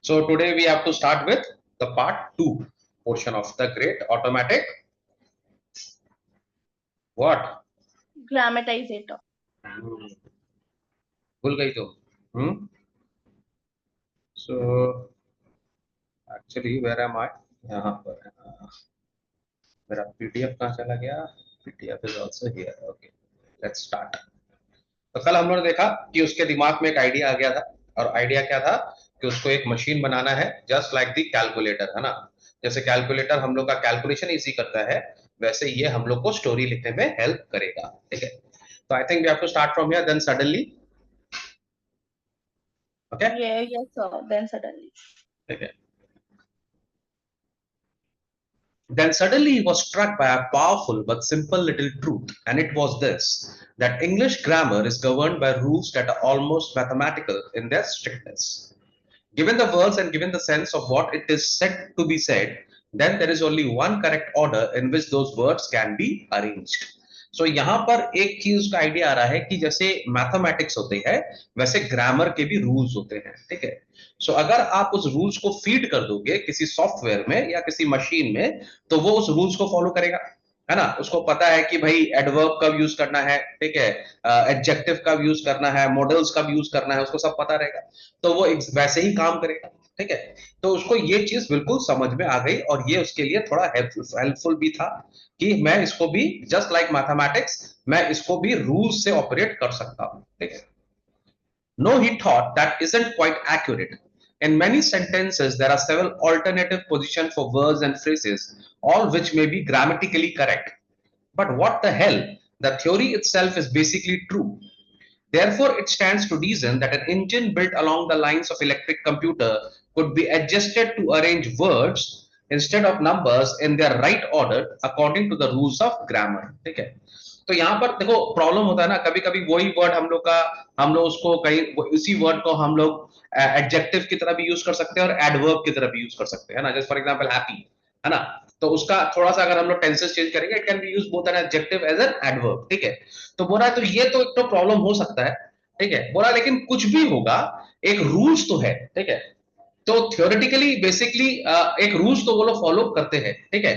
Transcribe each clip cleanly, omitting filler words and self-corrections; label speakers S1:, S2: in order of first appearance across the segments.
S1: So today we have to start with the part 2 portion of the great automatic what?
S2: Grammatizer.
S1: भूल गई तो So actually where am I? यहाँ पर मेरा PDF कहाँ चला गया? PDF is also here. Okay, let's start. तो कल हम लोगों ने देखा कि उसके दिमाग में एक आइडिया आ गया था और आइडिया क्या था कि उसको एक मशीन बनाना है जस्ट लाइक दी कैलकुलेटर, है ना। जैसे कैलकुलेटर हम लोग का कैलकुलेशन इजी करता है, वैसे ये हम लोग को स्टोरी लिखने में हेल्प करेगा। ठीक है, तो I think we have to start from here then suddenly. Okay,
S2: Yes, sir. Then suddenly.
S1: ठीक है। Then suddenly he was struck by a powerful but simple little truth, and it was this, that English grammar is governed by rules that are almost mathematical in their strictness. Given the words and given the sense of what it is said to be said, then there is only one correct order in which those words can be arranged. So यहाँ पर एक चीज का idea आ रहा है कि जैसे mathematics होते हैं वैसे ग्रामर के भी रूल्स होते हैं। ठीक है, सो अगर आप उस रूल्स को फीड कर दोगे किसी सॉफ्टवेयर में या किसी मशीन में, तो वो उस रूल्स को फॉलो करेगा, है ना। उसको पता है कि भाई एडवर्ब कब यूज करना है, ठीक है, एडजेक्टिव कब यूज करना है, मॉडल्स कब यूज करना है, उसको सब पता रहेगा, तो वो वैसे ही काम करेगा। ठीक है, तो उसको ये चीज बिल्कुल समझ में आ गई और ये उसके लिए थोड़ा हेल्पफुल भी था कि मैं इसको भी जस्ट लाइक मैथमेटिक्स, मैं इसको भी रूल्स से ऑपरेट कर सकता हूँ। ठीक है, no, he thought that isn't quite accurate. In many sentences, there are several alternative positions for words and phrases, all which may be grammatically correct. But what the hell? The theory itself is basically true. Therefore, it stands to reason that an engine built along the lines of electric computer could be adjusted to arrange words instead of numbers in their right order according to the rules of grammar. ठीक है, तो यहाँ पर देखो problem होता है ना, कभी कभी वही वर्ड हम लोग का, हम लोग उसको कहीं इसी वर्ड को हम लोग एडजेक्टिव की तरह भी यूज कर सकते हैं और एडवर्ब की तरह भी यूज कर सकते हैं ना। जैसे फॉर एग्जांपल हैप्पी, है ना, तो उसका थोड़ा सा अगर हम लोग टेंसेस चेंज करेंगे, it can be use both an adjective as an adverb. ठीक है, तो बोला तो ये तो एक तो प्रॉब्लम हो सकता है। ठीक है, बोला लेकिन कुछ भी होगा एक रूल्स तो है। ठीक है, तो थियोरेटिकली बेसिकली एक रूल्स तो वो लोग फॉलो करते हैं। ठीक है,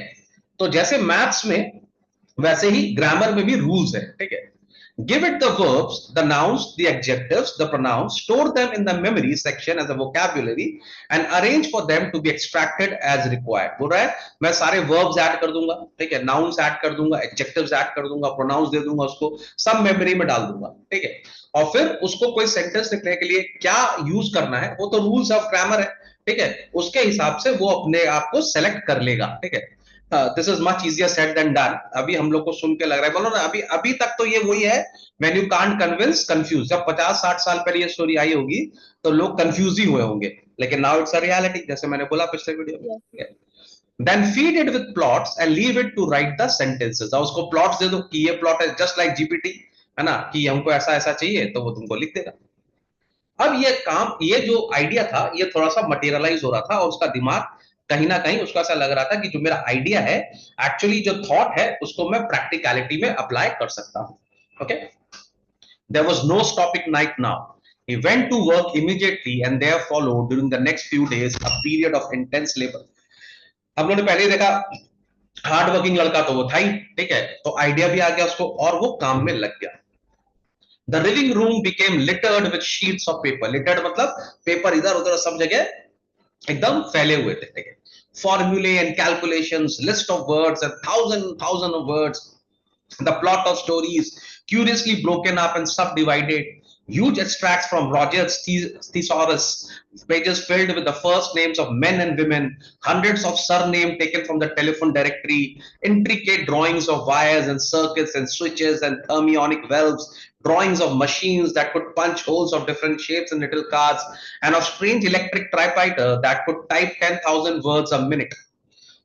S1: तो जैसे मैथ्स में वैसे ही ग्रामर में भी रूल्स है। ठीक है, give it the verbs, the nouns, the adjectives, the pronouns, store them in the memory section as a vocabulary and arrange for them to be extracted as required। बोल रहा है मैं सारे verbs ऐड कर दूंगा, ठीक है, nouns ऐड कर दूंगा, adjectives ऐड कर दूंगा, pronouns दे दूंगा, उसको सब मेमोरी में डाल दूंगा। ठीक है, और फिर उसको कोई सेंटेंस लिखने के लिए क्या यूज करना है वो तो रूल्स ऑफ ग्रामर है। ठीक है, उसके हिसाब से वो अपने आप को सेलेक्ट कर लेगा। ठीक है, this is much easier said than done. अभी हम लोग को सुन के लग रहा है, बोलो ना, अभी अभी तक तो ये वही है, when you can't convince confuse. जब 50-60 साल पहले ये स्टोरी आई होगी तो लोग कंफ्यूज ही हुए होंगे, लेकिन नाउ इट्स अ रियलिटी, जैसे मैंने बोला पिछले वीडियो
S2: Yes.
S1: में। Then feed it with plots and leave it to write the sentences. और उसको प्लॉट्स दे दो कि ये प्लॉट है, जस्ट लाइक जीपीटी, है ना, कि हमको ऐसा ऐसा चाहिए तो वो तुमको लिख देगा। अब ये काम, ये जो आइडिया था ये थोड़ा सा मटेरियलाइज हो रहा था और उसका दिमाग कहीं ना कहीं उसका ऐसा लग रहा था कि जो मेरा आइडिया है, एक्चुअली जो थॉट है उसको मैं प्रैक्टिकलिटी में अप्लाई कर सकता हूं। Okay, there was no stopping Knight now. He went to work immediately and there followed during the next few days a period of intense labor। हम लोगों ने पहले ही देखा हार्ड वर्किंग लड़का तो वो था ही। ठीक है, तो आइडिया भी आ गया उसको और वो काम में लग गया। The living room became littered with sheets of paper। littered मतलब पेपर इधर उधर सब जगह एकदम फैले हुए थे। ठीक है, फॉर्मूले and calculations, list of words and thousand of words, the plot of stories curiously broken up and subdivided, huge extracts from Roger's thesaurus, pages filled with the first names of men and women, hundreds of surnames taken from the telephone directory, intricate drawings of wires and circuits and switches and thermionic valves, drawings of machines that could punch holes of different shapes in little cards, and of strange electric typewriter that could type 10,000 words a minute.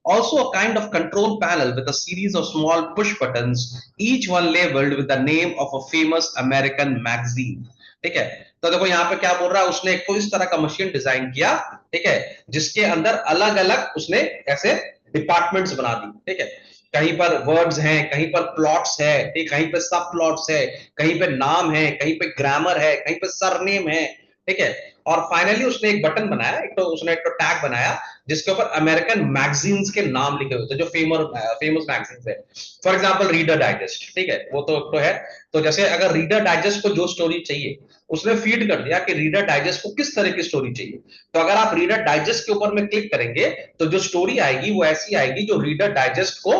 S1: Also a kind of control panel with a series of small push buttons, each one labeled with the name of a famous American magazine। ठीक है, तो देखो यहाँ पे क्या बोल रहा है, उसने एक तो इस तरह का मशीन डिजाइन किया, ठीक है, जिसके अंदर अलग अलग उसने ऐसे डिपार्टमेंट्स बना दी। ठीक है, कहीं पर वर्ड्स हैं, कहीं पर प्लॉट्स है, ठीक, कहीं पे सब प्लॉट्स है, कहीं पे नाम है, कहीं पे ग्रामर है, कहीं पे सरनेम है। ठीक है। और फाइनली उसने एक बटन बनाया, उसने एक तो टैग बनाया जिसके ऊपर अमेरिकन मैगजीन्स के नाम लिखे हुए थे, जो फेमस मैगजीन्स है। फॉर एग्जांपल रीडर डाइजेस्ट, ठीक है, वो तो है। तो जैसे अगर रीडर डाइजेस्ट को जो स्टोरी चाहिए, उसने फीड कर दिया कि रीडर डाइजेस्ट को किस तरह की स्टोरी चाहिए। तो अगर आप रीडर डाइजेस्ट के ऊपर में क्लिक करेंगे तो जो स्टोरी आएगी वो ऐसी आएगी जो रीडर डाइजेस्ट को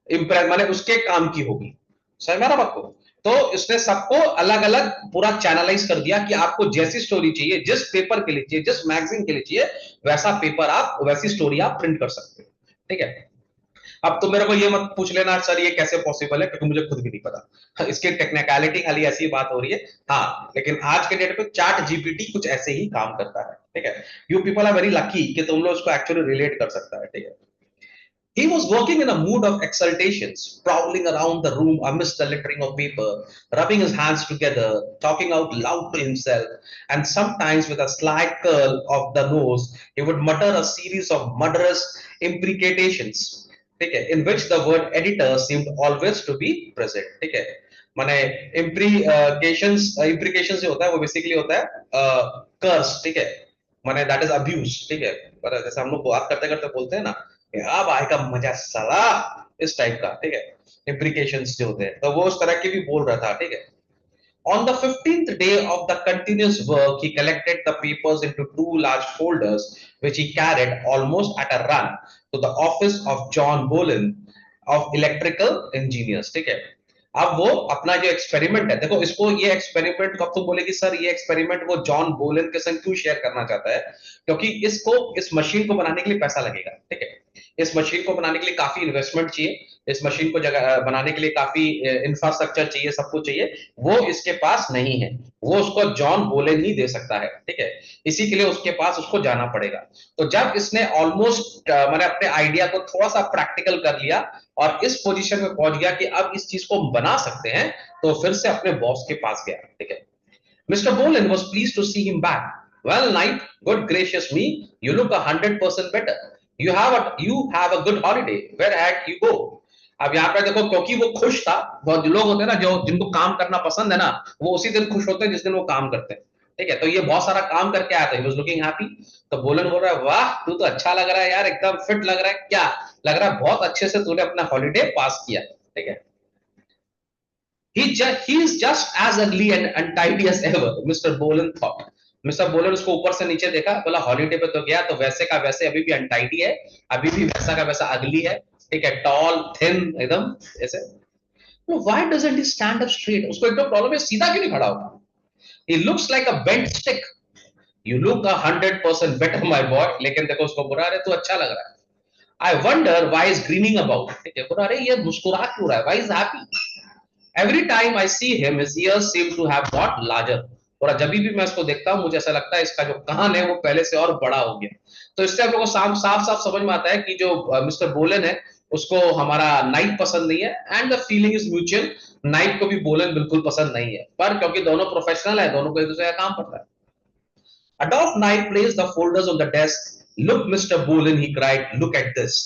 S1: इंप्रेस, माने उसके काम की होगी। समझ में आ रहा आपको? तो इसने सबको अलग अलग पूरा चैनलाइज कर दिया कि आपको जैसी स्टोरी चाहिए, जिस पेपर के लिए चाहिए, जिस मैगजीन के लिए चाहिए, वैसा पेपर आप, वैसी स्टोरी आप प्रिंट कर सकते हो। ठीक है। अब तो मेरे को ये मत पूछ लेना सर ये कैसे पॉसिबल है, क्योंकि मुझे खुद भी नहीं पता इसकी टेक्निकलिटी, खाली ऐसी बात हो रही है। हाँ, लेकिन आज के डेट पे चैट जीपीटी कुछ ऐसे ही काम करता है। ठीक है। You people are very lucky कि तुम लोग उसको एक्चुअली रिलेट कर सकता है। ठीक है। He was working in a mood of exultations, prowling around the room amidst the littering of paper, rubbing his hands together, talking out loud to himself, and sometimes with a slight curl of the nose, he would mutter a series of murderous imprecations, okay, in which the word editor seemed always to be present. Okay. माने imprecations जो होता है वो basically होता है कर्स। ठीक है। माने दैट इज अब्यूज। ठीक है। पर जैसे हम लोग बात करते करते बोलते हैं ना, अब आएगा मजा साला, इस टाइप का। ठीक है। इम्प्लीकेशंस जो होते हैं, तो वो उस तरह के भी बोल रहा था। ठीक है। On the 15th day of the continuous work, he collected the papers into two large folders, which he carried almost at a run to the office of John Bolin of electrical engineers. ठीक है। अब वो अपना जो experiment है, देखो इसको, ये एक्सपेरिमेंट कब तुम बोलेगी सर ये एक्सपेरिमेंट वो जॉन बोलेन के संग क्यों शेयर करना चाहता है, क्योंकि इसको, इस मशीन को बनाने के लिए पैसा लगेगा। ठीक है। इस मशीन को बनाने के लिए काफी इन्वेस्टमेंट चाहिए, इस मशीन को जगह बनाने के लिए काफी इंफ्रास्ट्रक्चर चाहिए, सब कुछ चाहिए, वो इसके पास नहीं है। वो उसको जॉन बोलेन ही दे सकता है। ठीक है। इसी के लिए उसके पास उसको जाना पड़ेगा। तो जब इसने ऑलमोस्ट मैंने अपने आइडिया को थोड़ा सा प्रैक्टिकल कर लिया और इस पोजीशन में पहुंच गया कि अब इस चीज को हम बना सकते हैं, तो फिर से अपने बॉस के पास गया। ठीक है। Mr. Bolin was pleased to see him back. Well, Knight, good gracious me, you look 100% better. You have a good holiday. Where had you go? अब यहाँ पे देखो, क्योंकि वो खुश था। बहुत लोग होते हैं ना जो, जिनको काम करना पसंद है ना, वो उसी दिन खुश होते हैं जिस दिन वो काम करते हैं। ठीक है। तो ये बहुत सारा काम करके आया था, he was looking happy। तो बोलन बोल रहा है, वाह तू तो अच्छा लग रहा है यार, एकदम फिट लग रहा है। क्या लग रहा है? बहुत अच्छे से तूने अपना हॉलीडे पास किया। ठीक है। He is just as ugly and untidy as ever, Mr. Bolan thought. Mister बोलन उसको ऊपर से नीचे देखा, बोला हॉलीडे पे तो गया, तो वैसे का वैसे अभी भी अनटाइडी है, अभी भी वैसा का वैसा अगली है। ठीक है। टॉल थिन एकदम ऐसे। Why doesn't he stand up straight? उसको एक तो प्रॉब्लम है, सीधा क्यों नहीं खड़ा होता? He looks like a bent stick. You look 100% better my boy. लेकिन देखो उसको बुरा, अरे तू अच्छा लग रहा है। I wonder why is grinning about. ठीक है। बुरा, अरे ये मुस्कुरा क्यों रहा है? Why is happy? Every time I see him, his ears seem to have got larger. और जब भी मैं इसको देखता हूं मुझे ऐसा लगता है इसका जो कान है वो पहले से और बड़ा हो गया। तो इससे हम लोग को साफ साफ साफ समझ में आता है कि जो मिस्टर बोलन है उसको हमारा नाइट पसंद नहीं है, and the feeling is mutual. Night को भी बोलन बिल्कुल पसंद नहीं है, पर क्योंकि दोनों प्रोफेशनल है, दोनों को एक दूसरे का काम पड़ता है। Adolf Knight placed the folders on the desk. Look, Mr. Bolin, he cried, look at this.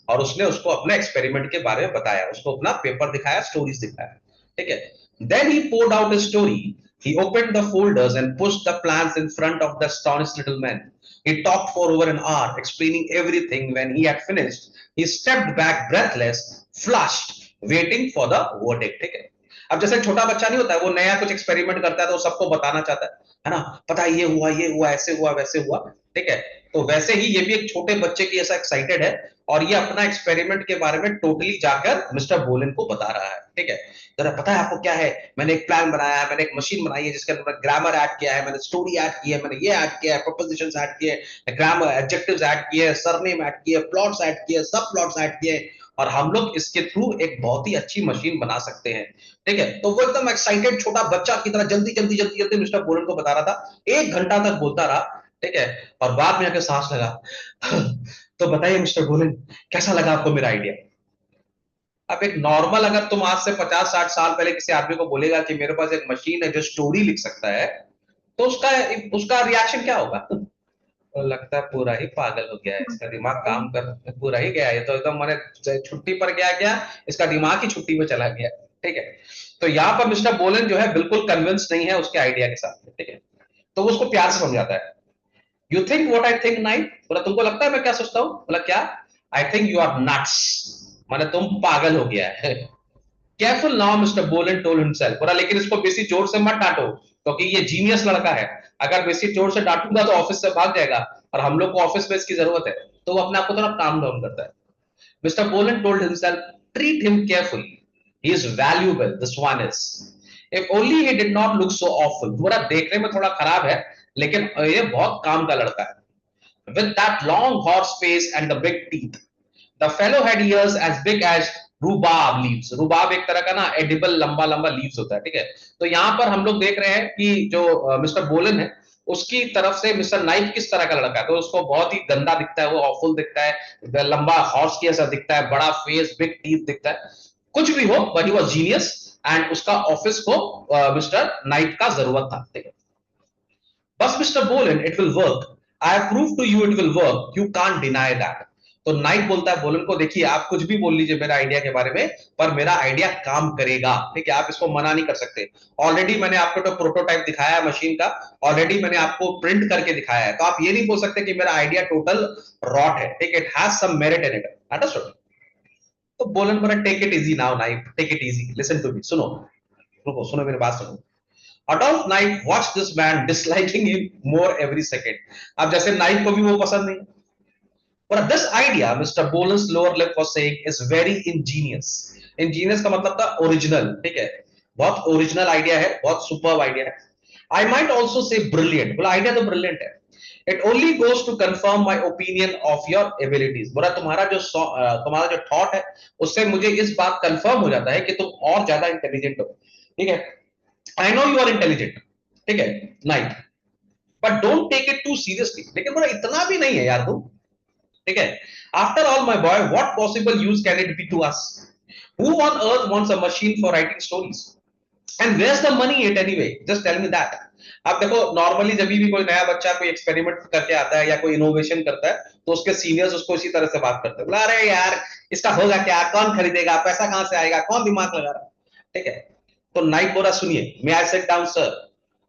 S1: और उसने उसको अपने एक्सपेरिमेंट के बारे में बताया, उसको अपना पेपर दिखाया, स्टोरीज दिखाया। ठीक है। Then he poured out his story. He opened the folders and pushed the plans in front of the astonished little man. He talked for over an hour, explaining everything. When he had finished, he stepped back breathless, flushed, waiting for the verdict. ठीक है। अब जैसे छोटा बच्चा नहीं होता है, वो नया कुछ एक्सपेरिमेंट करता है तो सबको बताना चाहता है ना, पता है ये हुआ ऐसे हुआ वैसे हुआ। ठीक है। तो वैसे ही ये भी एक छोटे बच्चे की ऐसा एक्साइटेड है, और ये अपना एक्सपेरिमेंट के बारे में टोटली जाकर मिस्टर बोलिन को बता रहा है। ठीक है। जरा पता है आपको क्या है, मैंने एक प्लान बनाया है, मैंने एक मशीन बनाई है जिसके अंदर ग्रामर ऐड किया है, मैंने स्टोरी ऐड की है, मैंने ये ऐड किया है, प्रोपोजिशंस ऐड किए, ग्रामर एडजेक्टिव्स ऐड किए, सरनेम ऐड किए, प्लॉट्स ऐड किए, सब प्लॉट्स ऐड किए, और हम लोग इसके थ्रू एक बहुत ही अच्छी मशीन बना सकते हैं। ठीक है। तो वो एकदम एक्साइटेड छोटा बच्चा की तरह जल्दी जल्दी जल्दी जल्दी मिस्टर बोलन को बता रहा था। 1 घंटा तक बोलता रहा। ठीक है। और बाद में आके सांस लगा। तो बताइए मिस्टर बोलन, कैसा लगा आपको मेरा आइडिया? अब एक नॉर्मल, अगर तुम आज से 50-60 साल पहले किसी आदमी को बोलेगा कि मेरे पास एक मशीन है जो स्टोरी लिख सकता है, तो उसका उसका रिएक्शन क्या होगा? तो लगता है पूरा ही पागल हो गया है, इसका दिमाग काम कर, पूरा ही गया, ये तो एकदम मैंने छुट्टी पर गया क्या, इसका दिमाग ही छुट्टी में चला गया। ठीक है। तो यहाँ पर मिस्टर बोलन जो है बिल्कुल कन्विंस नहीं है उसके आइडिया के साथ। ठीक है। तो वो उसको प्यार से समझाता है, you think what I think night, बोला तुमको लगता है मैं क्या सोचता हूँ, बोला क्या, I think you are nuts, माने तुम पागल हो गया है। Careful now Mister Bohlen told himself, बोला लेकिन इसको बेसी जोर से मत डांटो क्योंकि ये जीनियस लड़का है, अगर बेसी जोर से डांटूंगा तो ऑफिस से भाग जाएगा और हम लोग को ऑफिस में इसकी जरूरत है। तो वो अपने आप को थोड़ा काम डाउन करता है। Mister Bohlen told himself, treat him carefully, he is valuable, this one is, if only he did not look so awful, थोड़ा देखने में थोड़ा खराब है लेकिन ये बहुत काम का लड़का है। With that long horse face and the big teeth, the fellow had ears as big as rhubarb leaves. rhubarb एक तरह का ना एडिबल लंबा लंबा लीव्स होता है, ठीक है। तो यहाँ पर हम लोग देख रहे हैं कि जो मिस्टर बोलन है उसकी तरफ से मिस्टर नाइफ किस तरह का लड़का है, तो उसको बहुत ही गंदा दिखता है, वो ऑफुल दिखता है, लंबा हॉर्स की ऐसा दिखता है, बड़ा फेस, बिग टीथ दिखता है, कुछ भी हो but he was genius and उसका ऑफिस को मिस्टर नाइफ का जरूरत था, ठीक है। बस Mister Bohlen, it will work, I have prove to you it will work, you can't deny that. तो नाइट बोलता है बोलन को, देखिए आप कुछ भी बोल लीजिए मेरा आइडिया के बारे में, पर मेरा आइडिया काम करेगा, ठीक है, आप इसको मना नहीं कर सकते। ऑलरेडी मैंने आपको तो प्रोटोटाइप दिखाया है मशीन का, ऑलरेडी मैंने आपको प्रिंट करके दिखाया है, तो आप ये नहीं बोल सकते कि मेरा आइडिया टोटल रॉट है, ठीक है, it has some merit in it, understood. तो बोलन बोला take it easy now Knipe, take it easy, listen to me, सुनो, रुको, सुनो मेरी बात सुनो। Adolf Knight watched this man, disliking him more every second. अब जैसे नाइफ को भी वो पसंद नहीं, but this idea, Mr. Boland's lower lip was saying, is very ingenious. Ingenious का मतलब था ओरिजिनल, ठीक है, बहुत ओरिजिनल आइडिया है, बहुत सुपर्ब आइडिया है। I might also say brilliant, बोला आइडिया तो ब्रिलियंट है। It only goes to confirm my opinion of your abilities, बोला तुम्हारा जो थॉट है उससे मुझे इस बात कंफर्म हो जाता है कि तुम और ज्यादा इंटेलिजेंट हो, ठीक है। I know you are intelligent, ठीक है Knight, but don't take it too seriously, लेकिन बोला इतना भी नहीं है यार तुम, ठीक है। After all my boy, what possible use can it be to us, who on earth wants a machine for writing stories and where's the money it anyway, just tell me that. आप देखो normally जब भी कोई नया बच्चा कोई experiment करके आता है या कोई इनोवेशन करता है तो उसके सीनियर्स उसको इसी तरह से बात करते हैं, बोला अरे यार इसका होगा क्या, कौन खरीदेगा, पैसा कहां से आएगा, कौन दिमाग लगा रहा है, ठीक है। तो नाइट बोला सुनिए, may I sit down sir,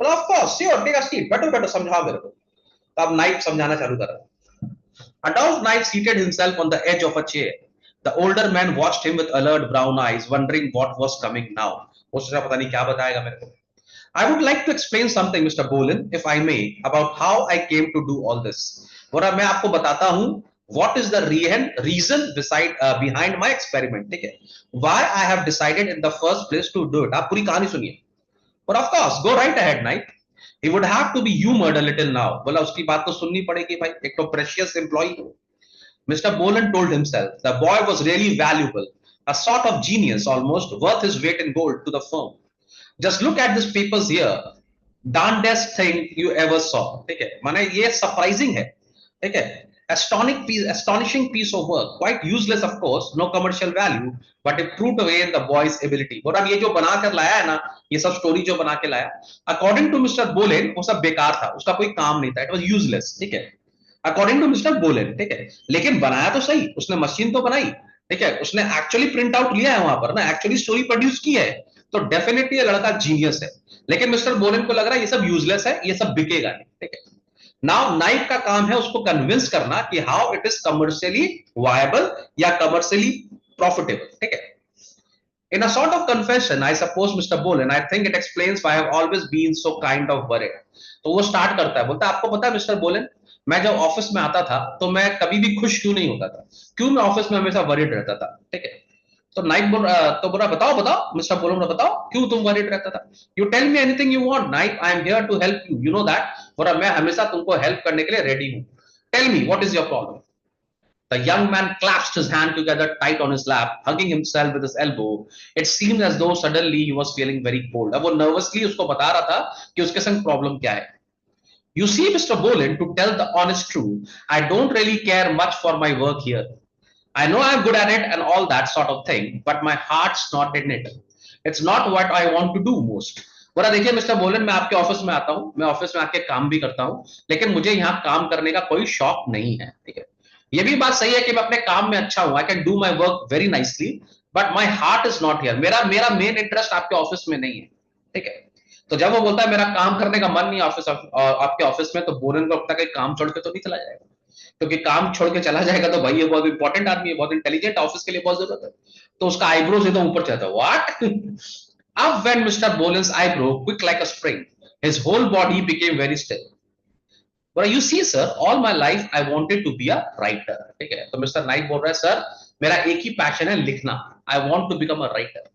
S1: बोला of course sure, take a seat, बैठो बैठो, समझाओ मेरे को। तो अब नाइट समझाना चालू कर रहा है। Adolf Knight seated himself on the edge of a chair. The older man watched him with alert brown eyes, wondering what was coming now. वो सोचा पता नहीं क्या बताएगा मेरे को। I would like to explain something, Mr. Bolin, if I may, about how I came to do all this. बोला मैं आपको बताता हूँ what is the reason behind my experiment, ठीक है, why I have decided in the first place to do it. आप पूरी कहानी सुनिए। But of course, go right ahead, Knight. He would have to be humored a little now. बोला उसकी बात तो सुननी पड़ेगी भाई, एक तो precious employee। Mr. Boland told himself the boy was really valuable, a sort of genius almost, worth his weight in gold to the firm. Just look at these papers here, darndest thing you ever saw, ठीक है, माने ये surprising है, ठीक है, astonishing piece of work, quite useless of course, no commercial value, but it proved away in the boy's ability। और अब ये जो बना कर लाया है ना, ये सब स्टोरी जो बना के लाया, अकॉर्डिंग टू मिस्टर बोलेन वो सब बेकार था, उसका कोई काम नहीं था, इट वाज यूजलेस, ठीक है, अकॉर्डिंग टू मिस्टर बोलेन, ठीक है। लेकिन बनाया तो सही, उसने मशीन तो बनाई, ठीक है, उसने एक्चुअली प्रिंट आउट लिया है वहां पर ना, एक्चुअली स्टोरी प्रोड्यूस की है, तो डेफिनेटली ये लड़का जीनियस है। लेकिन मिस्टर बोलेन को लग रहा है ये सब यूजलेस है, ये सब बिकेगा नहीं, ठीक है। नाउ नाइफ का काम है उसको कन्विंस करना कि how it is commercially viable या कमर्शियली प्रॉफिटेबल, ठीक है। In a sort of confession, I suppose, Mr. Bolen, I think it explains why I have always been so kind of worried. तो वो स्टार्ट करता है, बोलता है आपको पता है मिस्टर बोलेन, मैं जब ऑफिस में आता था तो मैं कभी भी खुश क्यों नहीं होता था, क्यों मैं ऑफिस में हमेशा वरीड रहता था, ठीक है। तो नाइट तो बोला बताओ बताओ मिस्टर बोलन, बताओ क्यों तुम वरीड रहता था। You tell me anything you want Knight, I am here to help you, you know that, बोला मैं हमेशा तुमको हेल्प करने के लिए रेडी हूं, tell me what is your problem. The young man clasped his hand together tight on his lap, hugging himself with his elbow. It seemed as though suddenly he was feeling very cold. अब वो nervously उसको बता रहा था कि उसके संग problem क्या है। You see, Mr. Bolin, to tell the honest truth, I don't really care much for my work here. I know I'm good at it and all that sort of thing, but my heart's not in it. It's not what I want to do most. बोला देखिए mister बोलन, मैं आपके office में आता हूँ, मैं office में आके काम भी करता हूँ, लेकिन मुझे यहाँ काम करने का कोई शौक नहीं है, ठीक है। ये भी बात सही है कि मैं अपने काम में अच्छा हूं, I can do my work very nicely, but my heart is not here, मेरा मेरा मेन इंटरेस्ट आपके ऑफिस में नहीं है, ठीक है। तो जब वो बोलता है मेरा काम करने का मन नहीं ऑफिस आपके ऑफिस में, तो बोलन को लगता है कि काम छोड़ के तो नहीं चला जाएगा, क्योंकि काम छोड़ के चला जाएगा तो भाई ये बहुत इंपॉर्टेंट आदमी है, बहुत इंटेलिजेंट, ऑफिस के लिए बहुत जरूरत है। तो उसका आईब्रोज एकदम ऊपर चढ़ता है, व्हाट। अब when Mister Bolan's eyebrow quick like a spring, his whole body became very still. बोला you see sir, all my life I wanted to be a writer. ठीक है, तो मिस्टर नाइट बोल रहा है सर मेरा एक ही पैशन है, लिखना, I want to become a writer.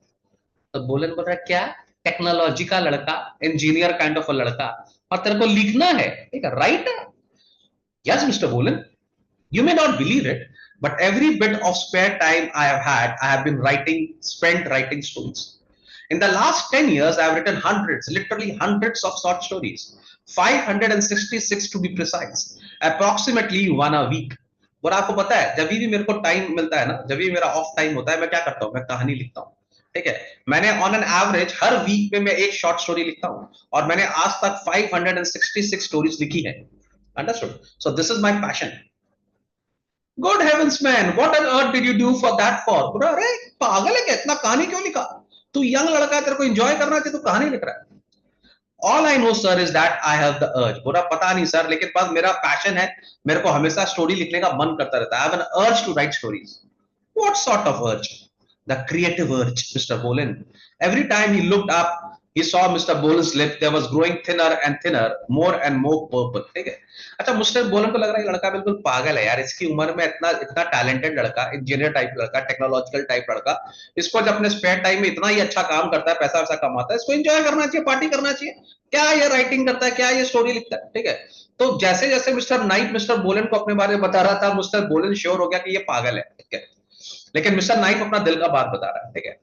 S1: तो बोलन बोल रहा है क्या, टेक्नोलॉजी का लड़का, इंजीनियर काइंड ऑफ अ लड़का, और तेरे को लिखना है, ठीक है, राइटर। यस मिस्टर बोलन, you may not believe it, but every bit of spare time I have had, I have been spent writing stories. In the last 10 years, I have written hundreds, literally hundreds of short stories, 566 to be precise, approximately one a week. और आपको पता है जब भी मेरे को time मिलता है ना, जब भी मेरा ऑफ टाइम होता है, मैं क्या करता हूँ, मैं कहानी लिखता हूँ। ठीक है, मैंने ऑन एन एवरेज हर वीक में मैं एक शॉर्ट स्टोरी लिखता हूँ, और मैंने आज तक 566 स्टोरीज लिखी है। Understood? So this is my passion. Good heavens man, what on earth did you do for that for? बोला अरे पागल है क्या, इतना कहानी क्यों लिखा? तू यंग लड़का है, तेरे को एंजॉय करना चाहिए, तू कहानी लिख रहा है। All I know sir is that I have the urge. बोला पता नहीं सर, लेकिन बस मेरा पैशन है, मेरे को हमेशा स्टोरी लिखने का मन करता रहता है। I have an urge to write stories. What sort of urge? The creative urge, Mr. Bolin. Every time he looked up, he saw Mr. Bolin's lip. There was growing thinner and thinner, more and more purple. ठीक है। अच्छा, mister बोलन को लग रहा है ये लड़का बिल्कुल पागल है यार, इसकी उम्र में इतना इतना टैलेंटेड लड़का, इंजीनियर टाइप लड़का, टेक्नोलॉजिकल टाइप लड़का, इसको जब अपने स्पेयर टाइम में इतना ही अच्छा काम करता है, पैसा वैसा कमाता है, इसको एंजॉय करना चाहिए, पार्टी करना चाहिए। क्या ये राइटिंग करता है, क्या ये स्टोरी लिखता है? ठीक है। तो जैसे जैसे मिस्टर नाइट मिस्टर बोलन को अपने बारे में बता रहा था, मिस्टर बोलन श्योर हो गया कि ये पागल है। ठीक है, लेकिन मिस्टर नाइफ अपना दिल का बात बता रहा है। ठीक है,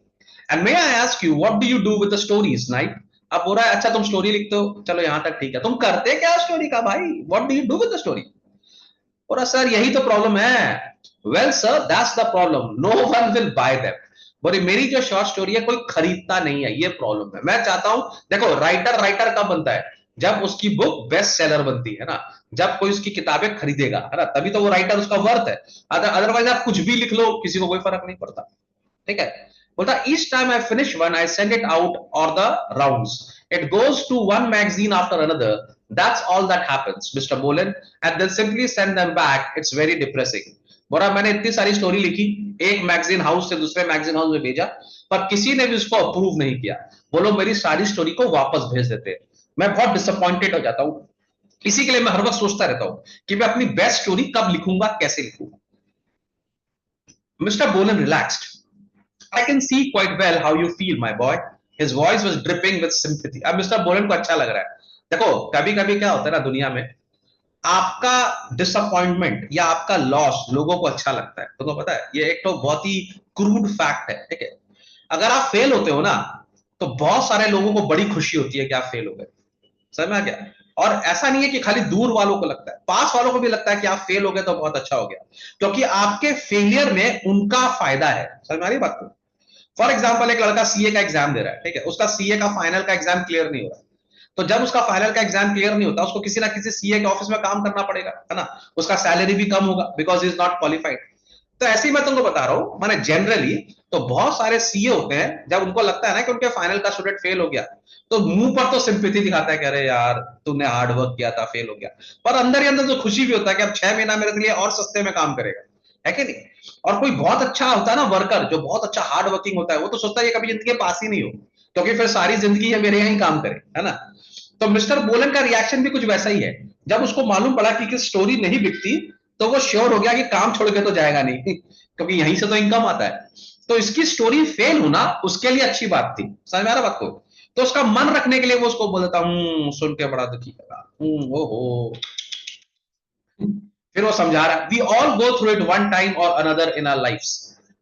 S1: and may I ask you what do you do with the stories knife? अब बोल रहा है अच्छा तुम स्टोरी लिखते हो, चलो यहां तक ठीक है, तुम करते क्या स्टोरी का भाई? What do you do with the story? बोला सर यही तो प्रॉब्लम है। Well sir that's the problem, no one will buy them. बोले मेरी जो शॉर्ट स्टोरी है कोई खरीदता नहीं है, ये प्रॉब्लम है। मैं चाहता हूं, देखो राइटर राइटर कब बनता है, जब उसकी बुक बेस्ट सेलर बनती है ना, जब कोई उसकी किताबें खरीदेगा, है ना, तभी तो वो राइटर उसका वर्थ है। अदरवाइज आप कुछ भी लिख लो, किसी को कोई फर्क नहीं पड़ता। ठीक है, बोलता each time I finish one I send it out or the rounds, it goes to one magazine after another, that's all that happens Mister Bolan, and then simply send them back, it's very depressing. बोला मैंने इतनी सारी story लिखी, एक magazine house से दूसरे magazine house में भेजा, पर किसी ने भी उसको अप्रूव नहीं किया। बोलो मेरी सारी स्टोरी को वापस भेज देते, मैं बहुत डिसअपॉइंटेड हो जाता हूं। इसी के लिए मैं हर वक्त सोचता रहता हूं कि मैं अपनी बेस्ट स्टोरी कब लिखूंगा, कैसे लिखूंगा। मिस्टर बोलन relaxed. I can see quite well how you feel, my boy. His voice was dripping with sympathy. अब मिस्टर बोलन को अच्छा लग रहा है। देखो कभी कभी क्या होता है ना दुनिया में, आपका डिसअपॉइंटमेंट या आपका लॉस लोगों को अच्छा लगता है। तुमको पता है ये एक तो बहुत ही क्रूड फैक्ट है। ठीक है, अगर आप फेल होते हो ना, तो बहुत सारे लोगों को बड़ी खुशी होती है कि आप फेल हो गए। समझ में आ गया? और ऐसा नहीं है कि खाली दूर वालों को लगता है, पास वालों को भी लगता है कि आप फेल हो गए तो बहुत अच्छा हो गया, क्योंकि आपके फेलियर में उनका फायदा है। समझ में आ रही बात को? फॉर एग्जाम्पल एक लड़का सीए का एग्जाम दे रहा है, ठीक है, उसका सीए का फाइनल का एग्जाम क्लियर नहीं हो रहा, तो जब उसका फाइनल का एग्जाम क्लियर नहीं होता, उसको किसी ना किसी सीए के ऑफिस में काम करना पड़ेगा, है ना, उसका सैलरी भी कम होगा बिकॉज इज नॉट क्वालिफाइड। तो ऐसे ही मैं तुमको बता रहा हूं, मैंने जनरली तो बहुत सारे सीए होते हैं, जब उनको लगता है ना कि उनके फाइनल का स्टूडेंट फेल हो गया, तो मुंह पर तो सिंपैथी दिखाता है कि अरे यार तूने हार्ड वर्क किया था, फेल हो गया, पर अंदर ही अंदर तो खुशी भी होता है कि अब 6 महीना मेरे लिए और सस्ते में काम करेगा, है कि नहीं? और कोई बहुत अच्छा होता है ना वर्कर, जो बहुत अच्छा हार्ड वर्किंग होता है, वो तो सोचता है ये कभी जिंदगी के पास ही नहीं हो, क्योंकि फिर सारी जिंदगी ये मेरे यहाँ ही काम करे, है ना। तो मिस्टर बोलन का रिएक्शन भी कुछ वैसा ही है। जब उसको मालूम पड़ा कि स्टोरी नहीं बिकती, तो वो श्योर हो गया कि काम छोड़ के तो जाएगा नहीं क्योंकि यहीं से तो इनकम आता है। तो इसकी स्टोरी फेल होना उसके लिए अच्छी बात थी। समझ में आ रहा बात को? तो उसका मन रखने के लिए वो उसको बोल देता सुन के बड़ा दुखी लगा, ओहो। फिर वो समझा रहा है we all go through it one time और अनदर इन आवर लाइफ्स।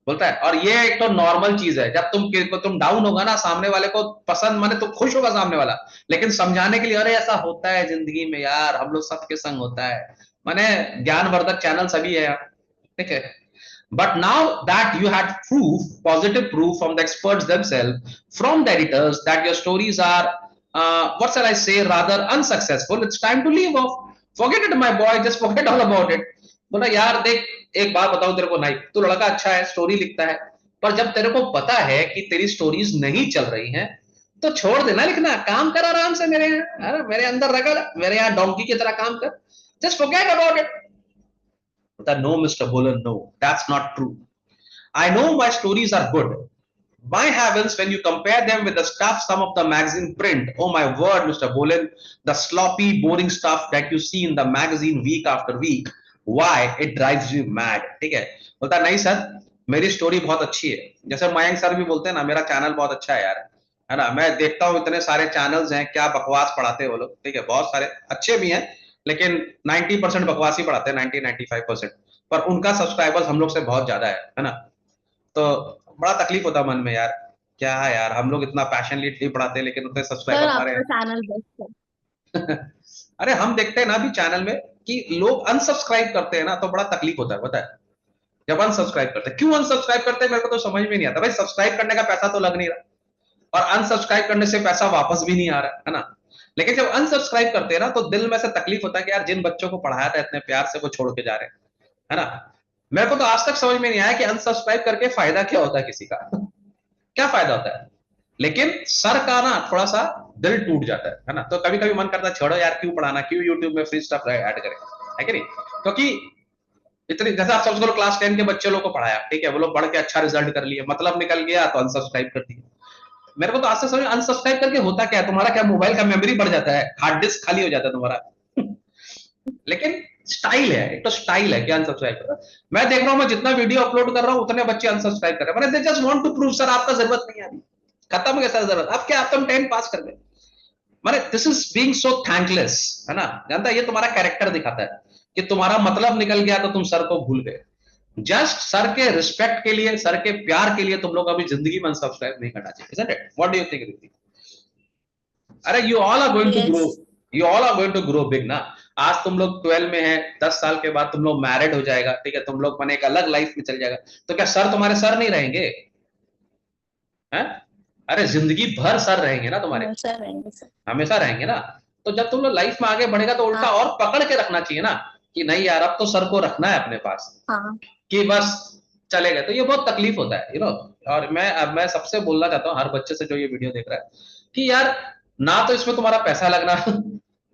S1: बोलता है और ये एक तो नॉर्मल चीज है, जब तुम डाउन होगा ना, सामने वाले को पसंद माने तो खुश होगा सामने वाला, लेकिन समझाने के लिए अरे ऐसा होता है जिंदगी में यार, हम लोग सबके संग होता है, माने ज्ञानवर्धक चैनल सभी है यार। ठीक है, but now that you had proof, positive proof from the experts themselves, from the editors, that your stories are what shall I say, rather unsuccessful, it's time to leave off. Forget it my boy, just forget all about it. बोला यार देख, एक बात बताऊं तेरे को, नहीं तू लड़का अच्छा है, स्टोरी लिखता है, पर जब तेरे को पता है कि तेरी स्टोरीज नहीं चल रही हैं, तो छोड़ देना लिखना, काम कर आराम से मेरे यहाँ, मेरे अंदर रगड़, मेरे यहाँ डोंकी की तरह काम कर, just forget about it. No Mister Bolan, no, that's not true. I know my stories are good. My heavens, when you compare them with the stuff some of the magazine print, oh my word, Mr. Bolan, the sloppy, boring stuff that you see in the magazine week after week, why it drives you mad. ठीक है, बोलता नहीं sir, मेरी story बहुत अच्छी है। जैसे Mayank sir भी बोलते हैं ना, मेरा चैनल बहुत अच्छा है यार, है ना। मैं देखता हूँ इतने सारे चैनल्स हैं, क्या बकवास पढ़ाते हैं वो लोग, ठीक है, बहुत सारे अच्छे भी हैं, लेकिन 90% बकवास ही पढ़ाते हैं, 90-95%, पर उनका सब्सक्राइबर्स हम लोग से बहुत ज्यादा है ना। तो बड़ा तकलीफ होता है मन में यार, क्या है यार, हम लोग इतना पैशनली पढ़ाते हैं लेकिन उतने
S2: सर
S1: सब्सक्राइबर हमारे
S2: आपका चैनल बेस्ट है।
S1: हैं। अरे हम देखते हैं ना अभी चैनल में कि लोग अनसब्सक्राइब करते हैं ना, तो बड़ा तकलीफ होता है, पता है। जब अनसब्सक्राइब करते हैं, क्यों अनसब्सक्राइब करते हैं मेरे को तो समझ में नहीं आता भाई। सब्सक्राइब करने का पैसा तो लग नहीं रहा, और अनसब्सक्राइब करने से पैसा वापस भी नहीं आ रहा है ना। लेकिन जब अनसब्सक्राइब करते हैं ना, तो दिल में से तकलीफ होता है कि यार जिन बच्चों को पढ़ाया था इतने प्यार से, वो छोड़ के जा रहे हैं, है ना। मेरे को तो आज तक समझ में नहीं आया कि अनसब्सक्राइब करके फायदा क्या होता है किसी का। क्या फायदा होता है। लेकिन सर का ना थोड़ा सा दिल टूट जाता है ना। तो कभी कभी मन करता है छोड़ो यार, क्यों पढ़ाना, क्यों यूट्यूब में फ्री स्टफ ऐड करें, है कि नहीं। क्योंकि इतनी, जैसे आप समझ लो क्लास 10 के बच्चे लोग को पढ़ाया, ठीक है, वो लोग पढ़ के अच्छा रिजल्ट कर लिए, मतलब निकल गया, तो अनसब्सक्राइब कर दिया। मेरे को तो आज तक समझ, अनसब्सक्राइब करके होता क्या है, तुम्हारा क्या मोबाइल का मेमोरी बढ़ जाता है, हार्ड डिस्क खाली हो जाता है तुम्हारा। लेकिन स्टाइल है, एक तो स्टाइल है कि अनसब्सक्राइब करो। मैं देख रहा हूं, मैं जितना वीडियो अपलोड कर रहा हूं उतने बच्चे अनसब्सक्राइब कर रहे हैं, मैंने they just want to prove sir आपका जरूरत नहीं है अभी, खत्म कैसा जरूरत, अब क्या आप तुम 10 पास कर गए। माने this is being so thankless, है ना। जानता है, ये तुम्हारा कैरेक्टर दिखाता है कि तुम्हारा मतलब निकल गया तो तुम सर को भूल गए। जस्ट सर के रिस्पेक्ट के लिए, सर के प्यार के लिए तुम लोग अभी जिंदगी में अनसब्सक्राइब नहीं करना चाहिए, isn't it? What do you think, Riti? अरे you all are going to grow,
S2: yes
S1: you all are going to grow big ना। आज तुम लोग 12 में है, 10 साल के बाद तुम लोग मैरिड हो जाएगा, ठीक है, तुम लोग मैंने एक अलग लाइफ में चल जाएगा, तो क्या सर तुम्हारे सर नहीं रहेंगे, हैं? अरे जिंदगी भर सर रहेंगे ना तुम्हारे,
S2: हमेशा रहेंगे सर।
S1: हमेशा रहेंगे ना। तो जब तुम लोग लाइफ में आगे बढ़ेगा तो उल्टा
S2: हाँ
S1: और पकड़ के रखना चाहिए ना, कि नहीं यार अब तो सर को रखना है अपने पास,
S2: हाँ
S1: कि बस चले गए। तो ये बहुत तकलीफ होता है, यू नो। और मैं सबसे बोलना चाहता हूँ हर बच्चे से जो ये वीडियो देख रहा है, कि यार ना तो इसमें तुम्हारा पैसा लगना,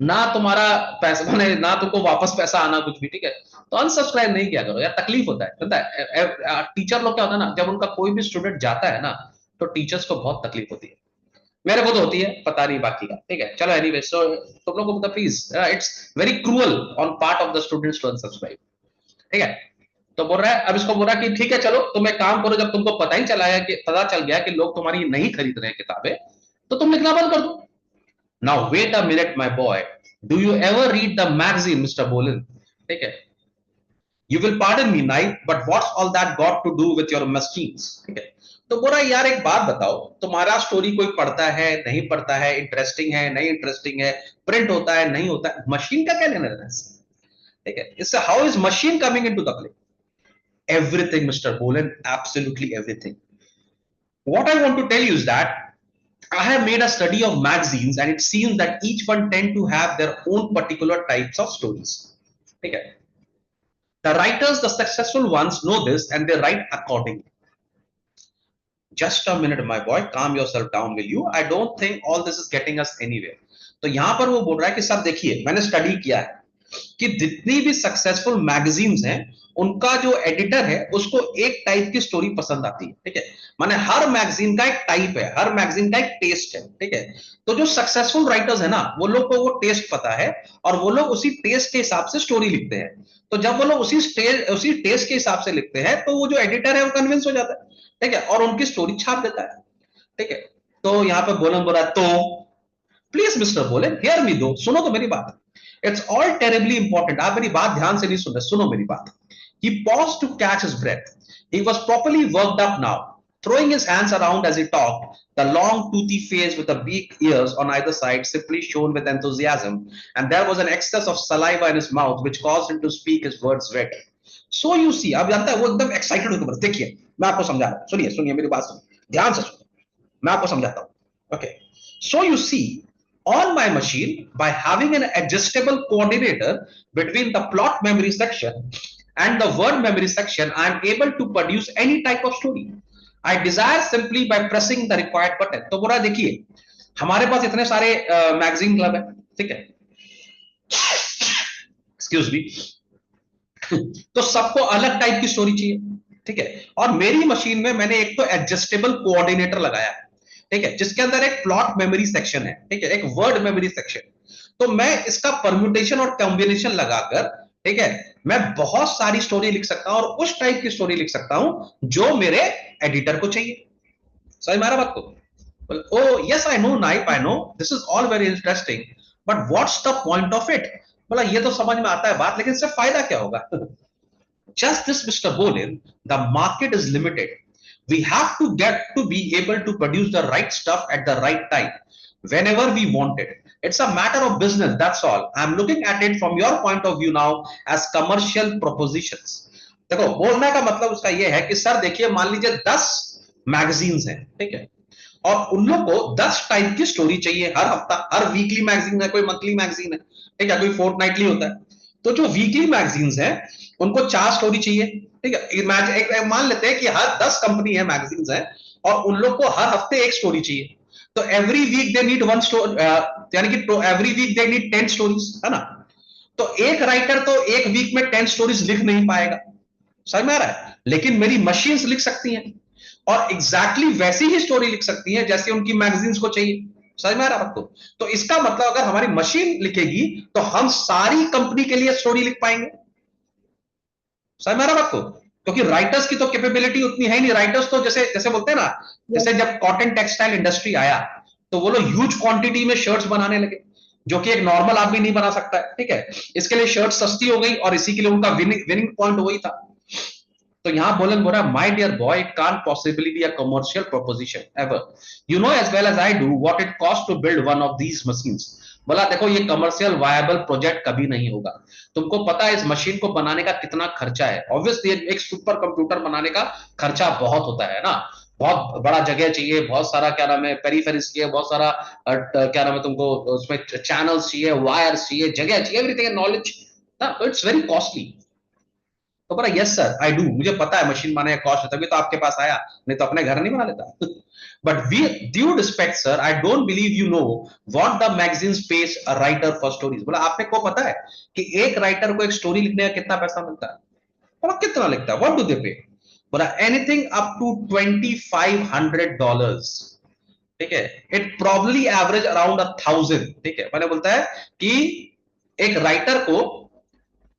S1: ना तुम्हारा पैसा मैंने, ना तुमको वापस पैसा आना, कुछ भी, ठीक है। तो अनसब्सक्राइब नहीं किया करो यार, तकलीफ होता है, पता है। टीचर लोग क्या होता है ना, जब उनका कोई भी स्टूडेंट जाता है ना, तो टीचर्स को बहुत तकलीफ होती है। मेरे को तो होती है, पता नहीं बाकी का, ठीक है, चलो एनीवे। सो तुम लोग को मतलब please, it's very cruel on part of the students to unsubscribe, ठीक है। तो बोल रहा है, अब इसको बोल रहा है कि ठीक है चलो तुम एक काम करो, जब तुमको पता ही चला है कि, पता चल गया कि लोग तुम्हारी नहीं खरीद रहे किताबें, तो तुम लिखना बंद कर दो। Now wait a minute my boy, do you ever read the magazine Mister Bohlen, ठीक है। You will pardon me Knight, but what's all that got to do with your machines, ठीक है। तो बोल रहा है यार एक बात बताओ, तुम्हारा स्टोरी कोई पढ़ता है नहीं पढ़ता है, इंटरेस्टिंग है नहीं इंटरेस्टिंग है, प्रिंट होता है नहीं होता है, मशीन का क्या लेना देना है, ठीक है। इससे how is machine coming into the play? Everything, Mr. Bolan, absolutely everything. What I want to tell you is that I have made a study of magazines, and it seems that each one tend to have their own particular types of stories. Okay. The writers, the successful ones, know this and they write accordingly. Just a minute, my boy, calm yourself down, will you? I don't think all this is getting us anywhere. तो यहां पर वो बोल रहा है कि sir देखिए, मैंने स्टडी किया है कि जितनी भी सक्सेसफुल मैगजीन्स हैं, उनका जो एडिटर है उसको एक टाइप की स्टोरी पसंद आती है, ठीक है। माने हर मैगजीन का एक टाइप है, हर मैगजीन का एक टेस्ट है, ठीक है। तो जो सक्सेसफुल राइटर्स है ना, वो लोग को वो टेस्ट पता है, और वो लोग उसी टेस्ट के हिसाब से स्टोरी लिखते हैं। तो जब वो लोग उसी टेस्ट के हिसाब से लिखते हैं, तो वो जो एडिटर है वो कन्विंस हो जाता है, ठीक है, और उनकी स्टोरी छाप देता है, ठीक है। तो यहाँ पे बोलन बोला, तो प्लीज मिस्टर बोलन, हियर मी दो, सुनो तो मेरी बात। इट्स ऑल टेरिबली इंपॉर्टेंट, आप मेरी बात ध्यान से नहीं सुन रहे, सुनो मेरी बात। He paused to catch his breath. He was properly worked up now, throwing his hands around as he talked. The long, toothy face with the big ears on either side simply shone with enthusiasm, and there was an excess of saliva in his mouth which caused him to speak his words wet. So you see, अब जानता है वो एकदम excited होकर, देखिए मैं आपको समझा रहा हूँ, सुनिए सुनिए मेरी बात सुनिए, ध्यान से सुनिए, मैं आपको समझाता हूँ। Okay, so you see, on my machine, by having an adjustable coordinator between the plot memory section and the word memory section, I am able to produce any type of story I desire simply by pressing the required button. तो बोला देखिए, हमारे पास इतने सारे magazine club है, ठीक है, excuse me, तो सबको अलग टाइप की स्टोरी चाहिए, ठीक है। और मेरी मशीन में मैंने एक तो एडजस्टेबल कोऑर्डिनेटर लगाया है, ठीक है, जिसके अंदर एक प्लॉट मेमोरी सेक्शन है, ठीक है, एक वर्ड मेमोरी सेक्शन। तो मैं इसका परम्यूटेशन और कॉम्बिनेशन लगाकर, ठीक है, मैं बहुत सारी स्टोरी लिख सकता हूं, और उस टाइप की स्टोरी लिख सकता हूं जो मेरे एडिटर को चाहिए। समझ में आ रहा बात को? ओ यस आई नो नाइप, I know this is all very interesting, but what's the point of it? बोला ये तो समझ में आता है बात, लेकिन इससे फायदा क्या होगा? Just this, Mr. Bolin, the market is limited. We have to get to be able to produce the right stuff at the right time, whenever we want it. It's a matter of business, that's all. I'm looking at it from your point of view now as commercial propositions. देखो बोलने का मतलब उसका ये है कि sir देखिए, मान लीजिए 10 मैगजीन्स हैं, ठीक है, और उन लोग को 10 टाइप की स्टोरी चाहिए हर हफ्ता, हर वीकली मैगजीन है, कोई मंथली मैगजीन है, ठीक है, कोई फोर्टनाइटली होता है। तो जो वीकली मैगजीन्स हैं उनको 4 स्टोरी चाहिए, ठीक है। मान लेते हैं कि हर 10 कंपनी है, मैगजीन्स है, और उन लोग को हर हफ्ते एक स्टोरी चाहिए। तो every week they need one story, यानी कि every week they need 10 stories, है ना। तो एक राइटर तो एक वीक में 10 स्टोरीज लिख नहीं पाएगा, समझ में आ रहा है, लेकिन मेरी मशीन्स लिख सकती हैं, और एग्जैक्टली वैसी ही स्टोरी लिख सकती हैं जैसे उनकी मैगजीन्स को चाहिए। समझ में आ रहा है आपको? तो इसका मतलब अगर हमारी मशीन लिखेगी तो हम सारी कंपनी के लिए स्टोरी लिख पाएंगे। समझ में आ रहा है आपको? क्योंकि राइटर्स की तो कैपेबिलिटी उतनी है नहीं। राइटर्स तो जैसे जैसे बोलते हैं ना, जैसे जब कॉटन टेक्सटाइल इंडस्ट्री आया तो वो लोग ह्यूज क्वांटिटी में शर्ट्स बनाने लगे, जो कि एक नॉर्मल आदमी नहीं बना सकता है, ठीक है। इसके लिए शर्ट सस्ती हो गई, और इसी के लिए उनका विनिंग पॉइंट वही था। तो यहां बोलन बोल रहा है, my dear boy, it can't possibly be a commercial proposition ever. You know as well as I do what it cost to build one of these machines. बोला देखो, ये कमर्शियल वायबल प्रोजेक्ट कभी नहीं होगा। तुमको पता है इस मशीन को बनाने का कितना खर्चा है? ऑब्वियसली एक सुपर कंप्यूटर बनाने का खर्चा बहुत होता है ना, बहुत बड़ा जगह चाहिए, बहुत सारा क्या नाम है पेरिफेरिस चाहिए, बहुत सारा क्या नाम है तुमको उसमें चैनल्स चाहिए, वायर्स चाहिए, जगह चाहिए, एवरीथिंग, नॉलेज ना, तो इट्स वेरी कॉस्टली। तो बोला यस सर आई डू, मुझे पता है मशीन बनाने का कॉस्ट है, तभी तो आपके पास आया, नहीं तो अपने घर नहीं बना लेता। But we due respect sir, I don't believe you know what the magazines pays a writer for stories. बोला आपने को पता है कि एक राइटर को एक स्टोरी लिखने का कितना पैसा मिलता है? बोला कितना लिखता है, व्हाट डू दे पे? बोला एनीथिंग अप टू $2500, ठीक है, इट प्रॉब्ली एवरेज अराउंड 1000, ठीक है। मैंने बोलता है कि एक राइटर को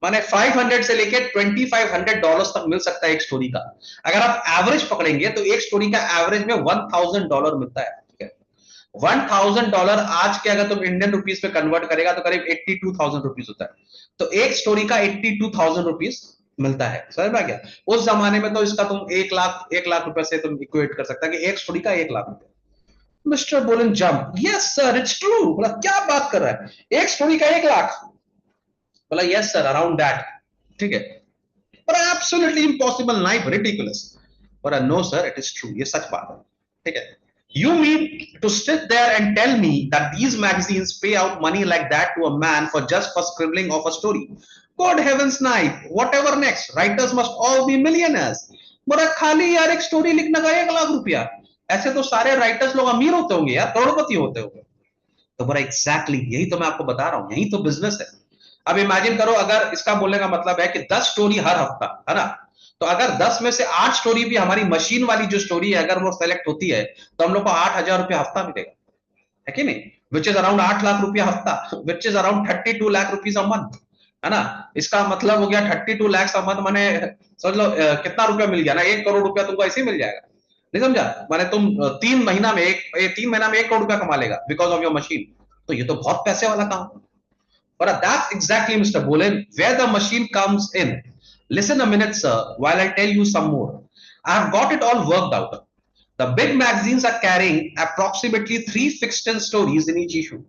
S1: माने 500 से लेके $2500 तक मिल सकता है एक स्टोरी का। अगर आप एवरेज पकड़ेंगे तो एक स्टोरी का एवरेज में $1000 मिलता है, ठीक है। $1000 आज के अगर तुम इंडियन रुपीस में कन्वर्ट करेगा तो करीब 82,000 रुपीस होता है। तो एक स्टोरी का 82,000 रुपीस मिलता है, समझ में आ गया? उस जमाने में तो इसका तुम 1 लाख रुपए से तुम इक्वेट कर सकता है कि एक स्टोरी का 1 लाख रुपए। मिस्टर बोलन jump, yes sir it's true. बोला क्या बात कर रहा है, एक स्टोरी का 1 लाख? बोला यस सर अराउंड दैट, ठीक है। पर एब्सोल्युटली इम्पॉसिबल, नाइफ, रिडिकुलस। पर no sir it is true, ये सच बात है, ठीक है। You mean to sit there and tell me that these magazines pay out money like that to a man for just for scribbling of a story? God heavens, knife, whatever next, writers must all be millionaires. बड़ा खाली यार एक story लिखने का 1 लाख रुपया, ऐसे तो सारे राइटर्स लोग अमीर होते होंगे यार, करोड़पति होते होंगे। तो बोला एग्जैक्टली यही तो मैं आपको बता रहा हूं, यही तो बिजनेस है। अब इमेजिन करो, अगर इसका बोलने का मतलब है कि 10 स्टोरी हर हफ्ता, है ना, तो अगर 10 में से 8 स्टोरी भी हमारी मशीन वाली जो स्टोरी है अगर वो सेलेक्ट होती है तो हम लोग को 8,000 रुपया हफ्ता मिलेगा, है कि नहीं? विच इज अराउंड 8 लाख रुपया हफ्ता, which is around 32 lakh rupees a month, है ना। इसका मतलब हो गया 32 लाख अ मंथ, माने समझ लो कितना रुपया मिल गया ना, 1 करोड़ रुपया तुमको ऐसे ही मिल जाएगा। नहीं समझा? माने तुम 3 महीना में 1 करोड़ रुपया कमा लेगा बिकॉज ऑफ योर मशीन। तो ये तो बहुत पैसे वाला काम है। But that's exactly, Mr. Bolin, where the machine comes in. Listen a minute, sir, while I tell you some more. I have got it all worked out. The big magazines are carrying approximately 3 fiction stories in each issue.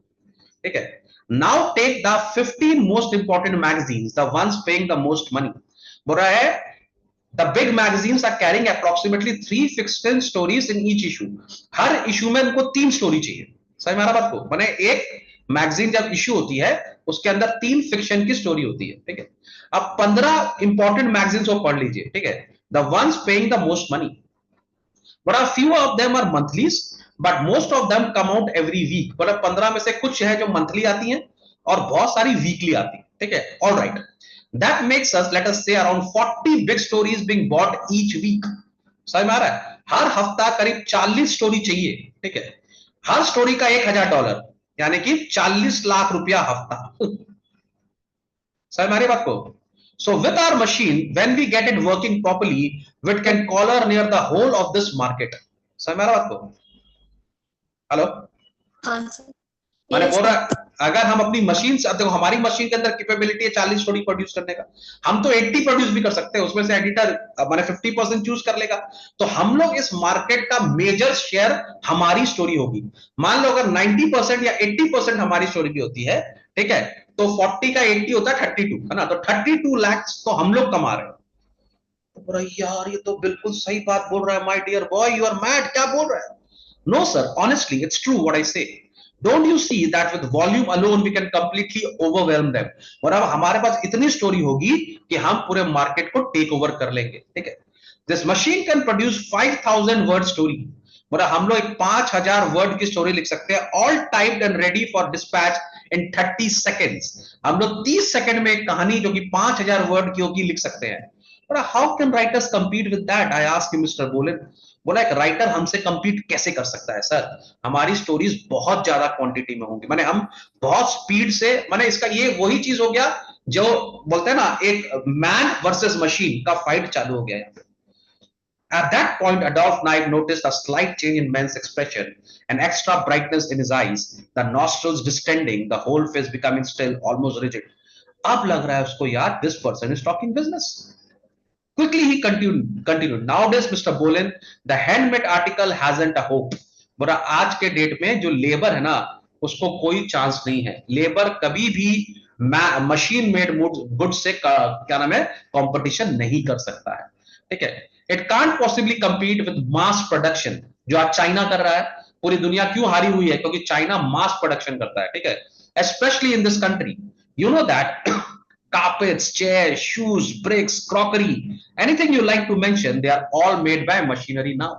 S1: Okay. Now take the 15 most important magazines, the ones paying the most money. The big magazines are carrying approximately 3 fiction stories in each issue. Her issue में उनको 3 story चाहिए। समझ में आ रहा बात को? माने एक मैगजीन जब इशू होती है उसके अंदर 3 फिक्शन की स्टोरी होती है, ठीक है। अब 15 इंपॉर्टेंट मैगजीन्स को पढ़ लीजिए, ठीक है। The ones paying the most money, but a few of them are monthlies, but most of them come out every week, मतलब 15 में से कुछ है जो मंथली आती हैं और बहुत सारी वीकली आती है, ठीक है। All right, that makes us let us say around 40 big stories being bought each week. समझ में आ रहा है? हर हफ्ता करीब 40 स्टोरी चाहिए, ठीक है। हर स्टोरी का $1000, यानी कि 40 लाख रुपया हफ्ता। समझ में आ रही बात को? So with our machine, when we get it working properly, we can collar near the whole of this market. समझ में आ रहा बात को? हेलो,
S3: हाँ सर।
S1: मैंने
S3: Yes,
S1: बोल
S3: sir.
S1: रहा अगर हम अपनी मशीन से, देखो हमारी मशीन के अंदर कैपेबिलिटी है 40 स्टोरी प्रोड्यूस करने का, हम तो 80 प्रोड्यूस भी कर सकते हैं, उसमें से एडिटर मैंने 50% चूज कर लेगा। तो हम लोग इस मार्केट का मेजर शेयर हमारी स्टोरी होगी। मान लो अगर 90% या 80% हमारी स्टोरी की होती है, ठीक है, तो 40 का 80 होता है 32, है ना? तो 32 लाख तो हम लोग कमा रहे हैं। तो बोला यार ये तो बिल्कुल सही बात बोल रहा है, my dear boy, you are mad, क्या बोल रहा है? No sir, honestly it's true what I say. Don't you see that with volume alone we can completely overwhelm them. और अब हमारे पास इतनी स्टोरी होगी कि हम पूरे मार्केट को टेक ओवर कर लेंगे, ठीक है। This machine can produce 5000 word story, मतलब हम लोग एक 5000 वर्ड की स्टोरी लिख सकते हैं, all typed and ready for dispatch in 30 seconds. हम लोग 30 सेकंड में एक कहानी जो कि 5000 वर्ड की होगी लिख सकते हैं। But how can writers compete with that? I asked him, Mr. Bolen. बोला एक राइटर हमसे compete कैसे कर सकता है सर? हमारी स्टोरीज बहुत ज्यादा क्वांटिटी में होंगी, माने हम बहुत स्पीड से, माने इसका ये वही चीज हो गया जो बोलते हैं ना, एक मैन वर्सेस मशीन का फाइट चालू हो गया है। At that point, Adolf Knight noticed a slight change in Ben's expression, an extra brightness in his eyes, the nostrils distending, the whole face becoming still, almost rigid. अब लग रहा है उसको यार, this person is talking business. Quickly he continued. Nowadays, Mr. Bolen, the handmade article hasn't a hope. बोला आज के date में जो लेबर है ना, उसको कोई चांस नहीं है। लेबर कभी भी मशीन मेड गुड से क्या नाम है, कंपटीशन नहीं कर सकता है, ठीक है। It can't possibly compete with mass production, जो आज चाइना कर रहा है। पूरी दुनिया क्यों हारी हुई है? क्योंकि चाइना मास प्रोडक्शन करता है, ठीक है। Specially in this country, you know that carpets, chairs, shoes, bricks, crockery, anything you like to mention, they are all made by machinery now.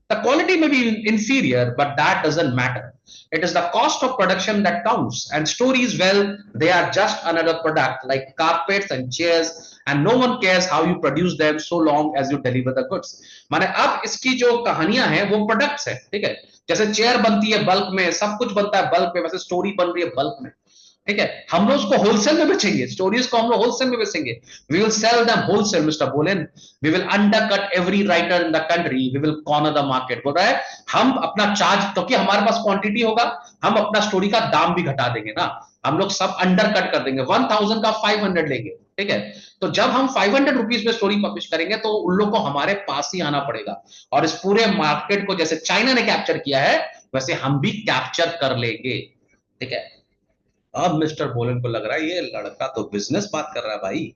S1: The quality may be inferior, but that doesn't matter. It is the cost of production that counts. And stories, well, they are just another product like carpets and chairs, and no one cares how you produce them so long as you deliver the goods. माने अब इसकी जो कहानियां हैं वो products है, ठीक है। जैसे चेयर बनती है बल्क में, सब कुछ बनता है बल्क में, वैसे स्टोरी बन रही है बल्क में, ठीक है। हम लोग उसको होलसेल में बेचेंगे, स्टोरीज को हम लोग होलसेल में बेचेंगे। We will sell them wholesale, mister Bolen. We will undercut every writer in the country, we will corner the market. बोल रहा है हम अपना चार्ज, क्योंकि हमारे पास क्वांटिटी होगा, हम अपना स्टोरी का दाम भी घटा देंगे ना। हम लोग सब अंडरकट कर देंगे, 1000 का 500 लेंगे, ठीक है। तो जब हम 500 रुपीज में स्टोरी पब्लिश करेंगे तो उन लोग को हमारे पास ही आना पड़ेगा, और इस पूरे मार्केट को जैसे चाइना ने कैप्चर किया है वैसे हम भी कैप्चर कर लेंगे, ठीक है। अब मिस्टर बोलन को लग रहा है ये लड़का तो बिजनेस बात कर रहा है भाई।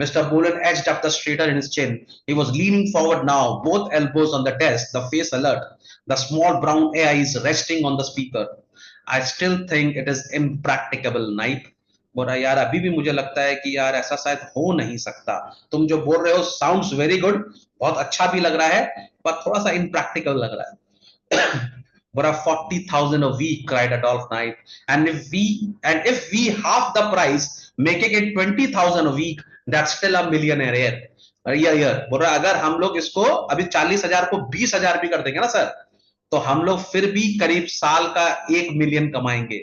S1: Mr. Bolan edged up the straighter in his chin. He was leaning forward now, both elbows on the desk, the face alert, the small brown eyes resting on the speaker. I still think it is impracticable, Knight. बोला यार अभी भी मुझे लगता है कि यार ऐसा शायद हो नहीं सकता। तुम जो बोल रहे हो साउंड्स वेरी गुड, बहुत अच्छा भी लग रहा है, पर थोड़ा सा इम्प्रैक्टिकल लग रहा है। But 40,000 a week, cried Adolf Knight. And if we half the price, making it 20,000 a week, that's still a millionaire year. बोल रहा अगर हम लोग इसको अभी 40,000 को 20,000 भी कर देंगे ना सर, तो हम लोग फिर भी करीब साल का 1 मिलियन कमाएंगे,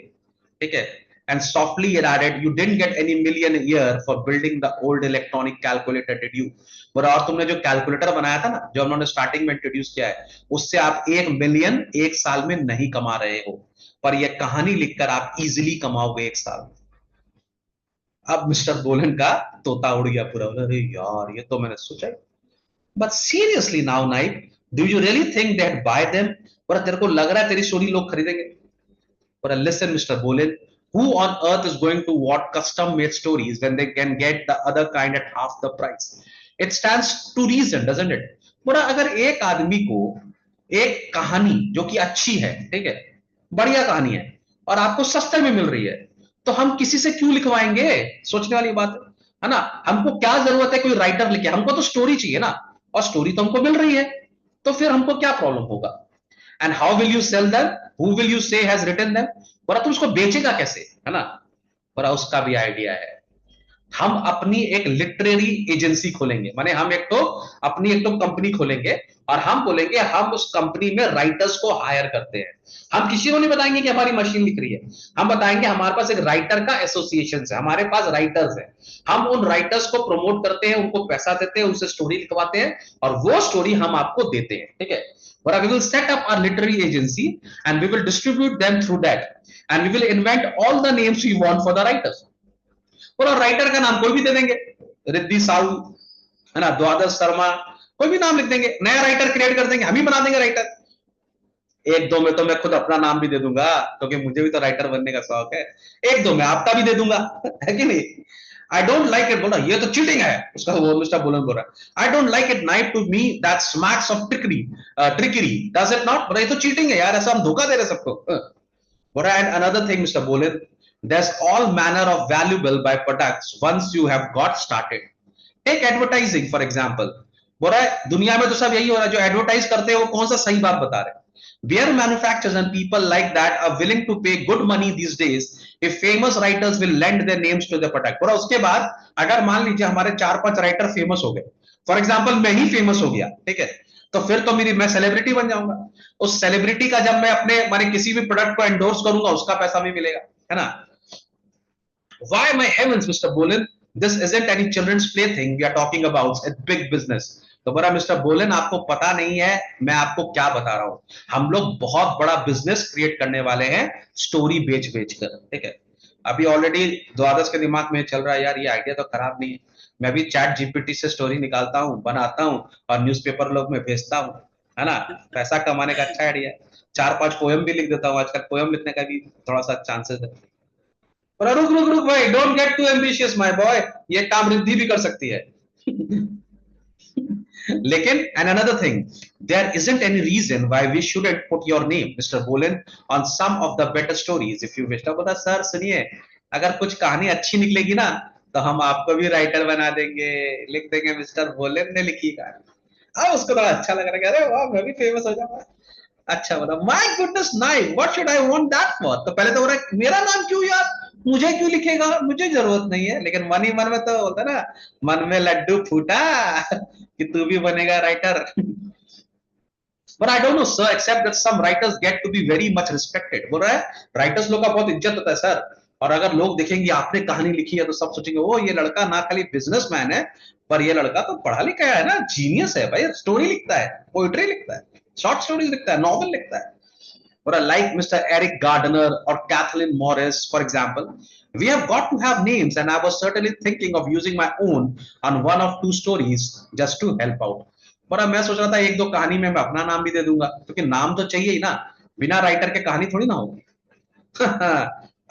S1: ठीक है। And softly it added, you didn't get any million a year for building the old electronic calculator, did you? बोला और तुमने जो कैलकुलेटर बनाया था ना, जो उन्होंने स्टार्टिंग में इंट्रोड्यूस किया है, उससे आप 1 मिलियन एक साल में नहीं कमा रहे हो, पर यह कहानी लिखकर आप इजीली कमाओगे एक साल। अब मिस्टर बोलन का तोता उड़ गया पूरा। अरे यार ये तो मैंने सोचा ही। But seriously now night, do you really think that buy them? बोला तेरे को लग रहा है तेरी स्टोरी लोग खरीदेंगे? बोला लिसन मिस्टर बोलन, who on earth is going to want custom made stories when they can get the other kind at half the price? It stands to reason, doesn't it? बोला अगर एक आदमी को एक कहानी जो कि अच्छी है, ठीक है, बढ़िया कहानी है, और आपको सस्ते में मिल रही है, तो हम किसी से क्यों लिखवाएंगे? सोचने वाली बात है ना। हमको क्या जरूरत है कोई राइटर लिखे? हमको तो स्टोरी चाहिए ना, और स्टोरी तो हमको मिल रही है, तो फिर हमको क्या प्रॉब्लम होगा? And how will you sell them, who will you से हैज रिटन देम, बोला तुम उसको बेचेगा कैसे, है ना, बोला उसका भी आइडिया है, हम अपनी एक लिटरेरी एजेंसी खोलेंगे, माने हम एक तो अपनी एक तो कंपनी खोलेंगे और हम बोलेंगे हम उस कंपनी में राइटर्स को हायर करते हैं। हम किसी को नहीं बताएंगे कि हमारी मशीन लिख रही है, हम बताएंगे हमारे पास एक राइटर का एसोसिएशन है, हमारे पास राइटर्स है, हम उन राइटर्स को प्रमोट करते हैं, उनको पैसा देते हैं, उनसे स्टोरी लिखवाते हैं और वो स्टोरी हम आपको देते हैं, ठीक है। But we will set up our literary agency and we will distribute them through that and we will invent all the names we want for the writers। और राइटर का नाम कोई भी दे देंगे, रिद्धि साहू, है ना, द्वादश शर्मा, कोई भी नाम लिख देंगे, नया राइटर क्रिएट कर देंगे, हम ही बना देंगे राइटर। एक दो में तो मैं खुद अपना नाम भी दे दूंगा क्योंकि मुझे भी तो राइटर बनने का शौक है, एक दो में आपका भी दे दूंगा, है कि नहीं। आई डोंट लाइक इट, बोला ये तो चीटिंग है, उसका वो मिस्टर बोलन बोल रहा है, I don't like it Knight to me that smacks of trickery does it not, बोला ये तो चीटिंग है यार, ऐसा हम धोखा दे रहे सबको, बोला। एंड अनदर थिंग मिस्टर बोलन, there's all manner of valuable byproducts once you have got started। Take advertising for example, बोल रहा है दुनिया में तो सब यही हो रहा है, जो एडवर्टाइज करते हैं वो कौन सा सही बात बता रहे हैं। Beer manufacturers and people like that are willing to pay good money these days if famous writers will lend their names to the product। बोला उसके बाद अगर मान लीजिए हमारे 4-5 राइटर फेमस हो गए, फॉर एग्जाम्पल मैं ही फेमस हो गया, ठीक है, तो फिर तो मैं सेलिब्रिटी बन जाऊंगा, उस सेलिब्रिटी का जब मैं अपने माने किसी भी प्रोडक्ट को एंडोर्स करूंगा उसका पैसा भी मिलेगा, है ना। Why my heavens, Mr. Bolin, this isn't any children's plaything we are talking about, it's big business। तो बोला मिस्टर बोलन आपको पता नहीं है मैं आपको क्या बता रहा हूं, हम लोग बहुत बड़ा बिजनेस क्रिएट करने वाले हैं स्टोरी बेच बेच कर, ठीक है। अभी ऑलरेडी द्वादश के दिमाग में चल रहा है यार ये आइडिया तो खराब नहीं है, मैं भी चैट जीपीटी से स्टोरी निकालता हूं, बनाता हूं और न्यूज़पेपर लोग में भेजता हूं, है ना, पैसा कमाने का अच्छा आइडिया है। 4-5 पोएम भी लिख देता हूं, आजकल पोएम लिखने का भी थोड़ा सा चांसेस है। पर रुक रुक रुक भाई, don't get too ambitious my boy, ये काम रिद्धि भी कर सकती है। लेकिन and another thing, there isn't any reason why we shouldn't put your name, Mr. Bolan, on some of the better stories if you wish। तो बता सर सुनिए, अगर कुछ कहानी अच्छी निकलेगी ना तो हम आपको भी राइटर बना देंगे, लिख देंगे मिस्टर बोलन ने लिखी कहानी। अब उसको बड़ा अच्छा लग रहा है, अरे वाह मैं भी फेमस हो जाऊंगा। अच्छा बता, my goodness nice, what should I want that for. तो पहले तो बोला मेरा नाम क्यों यार, मुझे क्यों लिखेगा, मुझे जरूरत नहीं है, लेकिन मन ही मन में तो होता ना, मन में लड्डू फूटा कि तू भी बनेगा writer. But I don't know sir, except that some writers get to be very much respected। बोल रहा है राइटर्स लोग का बहुत इज्जत होता है सर, और अगर लोग देखेंगे आपने कहानी लिखी है तो सब सोचेंगे ओ ये लड़का ना खाली बिजनेसमैन है पर ये लड़का तो पढ़ा लिखा है ना, जीनियस है भाई, स्टोरी लिखता है, पोइट्री लिखता है, शॉर्ट स्टोरीज लिखता है, नॉवल लिखता है। Or like Mr. Eric Gardner or Kathleen Morris, for example, we have got to have names, and I was certainly thinking of using my own on 1 or 2 stories just to help out। पर मैं सोच रहा था एक दो कहानी में मैं अपना नाम भी दे दूंगा, क्योंकि नाम तो चाहिए ही ना, बिना राइटर के कहानी थोड़ी ना होगी।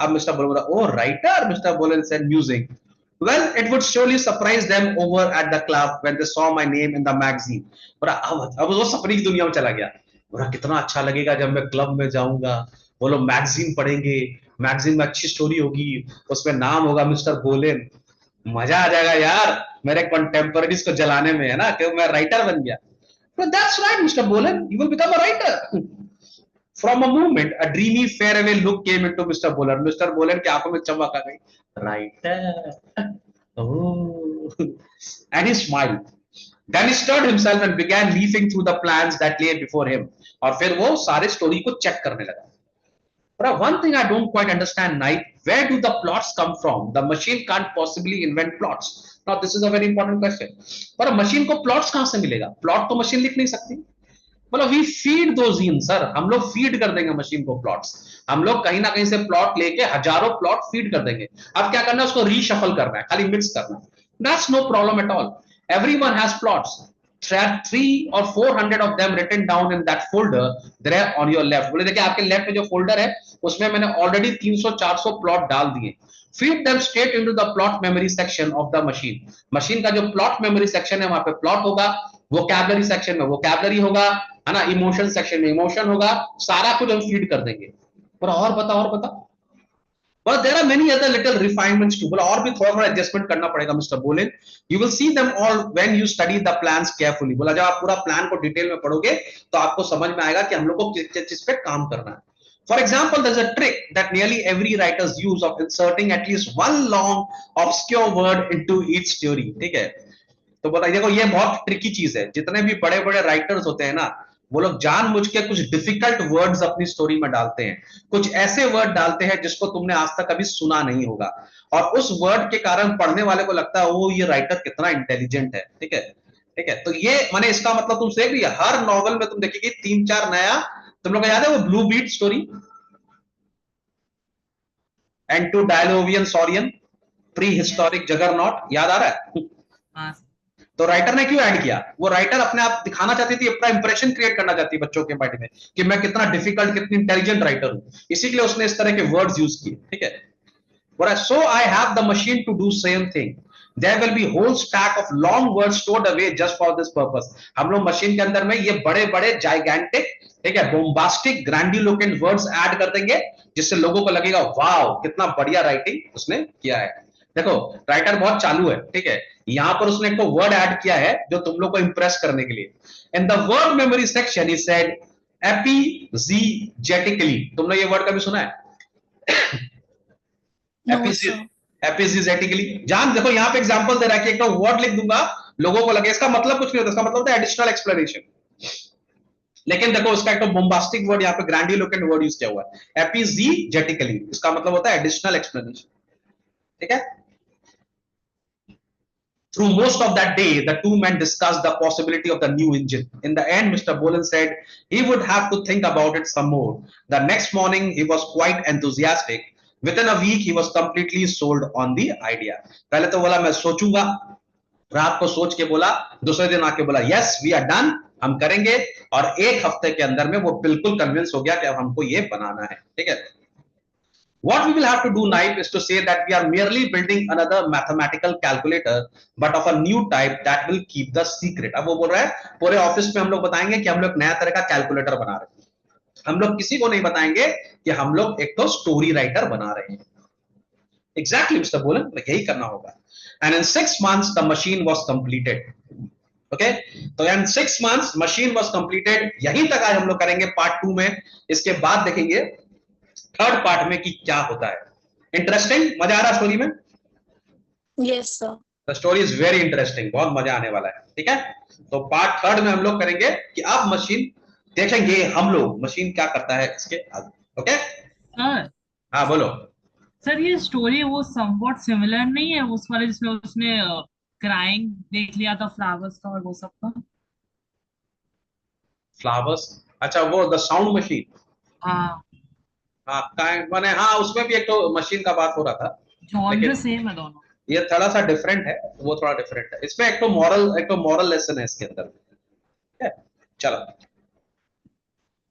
S1: अब मिस्टर बोल रहा, ओ राइटर, मिस्टर बोलन said musing, well it would surely surprise them over at the club when they saw my name in the magazine। पर अब वो सपने की दुनिया में चला गया, बोला कितना अच्छा लगेगा जब मैं क्लब में जाऊंगा, वो लोग मैगजीन पढ़ेंगे, मैगजीन में अच्छी स्टोरी होगी, उसमें नाम होगा मिस्टर बोलेन, मजा आ जाएगा यार मेरे कंटेम्पररीज को जलाने में, है ना, कि मैं राइटर बन गया। But that's right, Mr. Bolan, you will become a writer। From a moment, a dreamy, faraway look came into Mr. Bolan। Mr. Bolan की आंखों में चमक आ गई, writer, oh, and he smiled। Then he stirred himself and began leafing through the plans that lay before him। और फिर वो सारे story को चेक करने लगा। But one thing I don't quite understand, Nike, where do the plots come from? The machine can't possibly invent plots। Now this is a very important question। पर machine को plots कहां से मिलेगा, plot तो machine लिख नहीं सकती। मतलब we feed those in sir, हम लोग फीड कर देंगे मशीन को प्लॉट्स, हम लोग कहीं ना कहीं से प्लॉट लेके हजारों प्लॉट फीड कर देंगे। अब क्या करना है, उसको रीशफल करना है, खाली मिक्स करना है, that's no problem at all. Everyone has plots, 300 or 400 of them written down in that folder there on your left। बोले देखिए आपके लेफ्ट में जो फोल्डर है उसमें मैंने ऑलरेडी 300-400 प्लॉट डाल दिए। Feed them straight into the plot memory section of the machine। Machine का जो प्लॉट मेमोरी सेक्शन है वहां पे प्लॉट होगा, वोकैबुलरी सेक्शन में वोकैबुलरी होगा, है ना, इमोशन सेक्शन में इमोशन होगा, सारा कुछ हम फीड कर देंगे। और बता, और बता। Well, there are many other little refinements too. बोला और भी थोड़ा थोड़ा एडजस्टमेंट करना पड़ेगा mister Boolean. You will see them all when you study the plans carefully. बोला जब आप पूरा प्लान को डिटेल में पढ़ोगे तो आपको समझ में आएगा कि हम लोग को किस चीज पे काम करना है. For example, there's a trick that nearly every writers use of inserting at least one long obscure word into each story. ठीक है. तो बोला देखो ये बहुत ट्रिकी चीज है. जितने भी बड़े बड़े राइटर्स होते हैं ना, वो लोग जानबूझ के कुछ डिफिकल्ट वर्ड्स अपनी स्टोरी में डालते हैं. कुछ ऐसे वर्ड डालते हैं जिसको तुमने आज तक कभी सुना नहीं होगा, और उस वर्ड के कारण पढ़ने वाले को लगता है वो ये राइटर कितना इंटेलिजेंट है. ठीक है. ठीक है. तो ये माने इसका मतलब तुम देख रही है हर नॉवल में तुम देखिए 3-4 नया. तुम लोग को याद है वो blue beat story, and two diluvian saurian, prehistoric juggernaut, याद आ रहा है?
S3: हाँ
S1: तो राइटर ने क्यों ऐड किया? वो राइटर अपने आप दिखाना चाहती थी, अपना इंप्रेशन क्रिएट करना चाहती है बच्चों के माइंड में कि मैं कितना डिफिकल्ट, कितनी इंटेलिजेंट राइटर हूं. इसी के लिए उसने इस तरह के वर्ड्स यूज किए. ठीक है. So I have the machine to do same thing. There will be whole stack of long words stored away just for this purpose. हम लोग मशीन के अंदर में ये बड़े बड़े gigantic, ठीक है, bombastic, grandiloquent words ऐड कर देंगे जिससे लोगों को लगेगा वाओ कितना बढ़िया राइटिंग उसने किया है. देखो राइटर बहुत चालू है. ठीक है. यहां पर उसने एक तो वर्ड ऐड किया है जो तुम लोग को इंप्रेस करने के लिए. In the word memory section he said epigenetically. तुमने ये वर्ड कभी सुना है?
S2: No, sir.
S1: एपिजीजेटिकली. जान देखो यहां पे एग्जांपल दे रहा है कि एक तो वर्ड लिख दूंगा, लोगों को लगे इसका मतलब कुछ नहीं होता, इसका मतलब होता है एडिशनल एक्सप्लेनेशन. लेकिन देखो उसका एक तो बोम्बास्टिक वर्ड यहां पे ग्रैंडिलोक्वेंट वर्ड यूज किया हुआ है, एपिजीजेटिकली. इसका मतलब होता है एडिशनल एक्सप्लेनेशन. ठीक है. Through most of that day, the two men discussed the possibility of the new engine. In the end, Mr. Bolen said he would have to think about it some more. The next morning, he was quite enthusiastic. Within a week, he was completely sold on the idea. पहले तो बोला मैं सोचूंगा, रात को सोच के बोला, दूसरे दिन आके बोला yes, we are done, हम करेंगे. और एक हफ्ते के अंदर में वो बिल्कुल कन्विंस हो गया कि अब हमको ये बनाना है. ठीक है. What we will have to do now is to say that we are merely building another mathematical calculator, but of a new type that will keep the secret. अब वो बोल रहा है पूरे ऑफिस में हम लोग बताएंगे कि हम लोग नया तरह का कैलकुलेटर बना रहे हैं. हम लोग किसी को नहीं बताएंगे कि हम लोग एक तो स्टोरी राइटर बना रहे हैं. Exactly, Mr. Bolan, यही करना होगा. And in 6 months the machine was completed. Okay, तो in 6 months machine was completed. यहीं तक आज हम लोग करेंगे पार्ट 2 में. इसके बाद देखेंगे थर्ड पार्ट में कि क्या होता है. इंटरेस्टिंग, मजा आ रहा स्टोरी में?
S2: Yes, sir.
S1: The story is very interesting, बहुत मजा आने वाला है. ठीक है. तो पार्ट थर्ड में हम लोग करेंगे कि अब मशीन देखेंगे हम लोग मशीन क्या करता है इसके आगे. ओके.
S3: सर.
S1: हाँ बोलो.
S3: सर ये स्टोरी वो समवॉट सिमिलर नहीं है उस वाले जिसमें उसने क्राइंग देख लिया था फ्लावर्स का और वो सब का?
S1: फ्लावर्स, अच्छा वो द साउंड मशीन.
S3: हाँ
S1: हाँ मैंने हाँ उसमें भी एक तो मशीन का बात हो रहा था.
S3: जॉनर सेम है दोनों.
S1: ये थोड़ा सा डिफरेंट है, वो थोड़ा डिफरेंट है. इसमें एक तो मॉरल लेसन है इसके अंदर. चलो.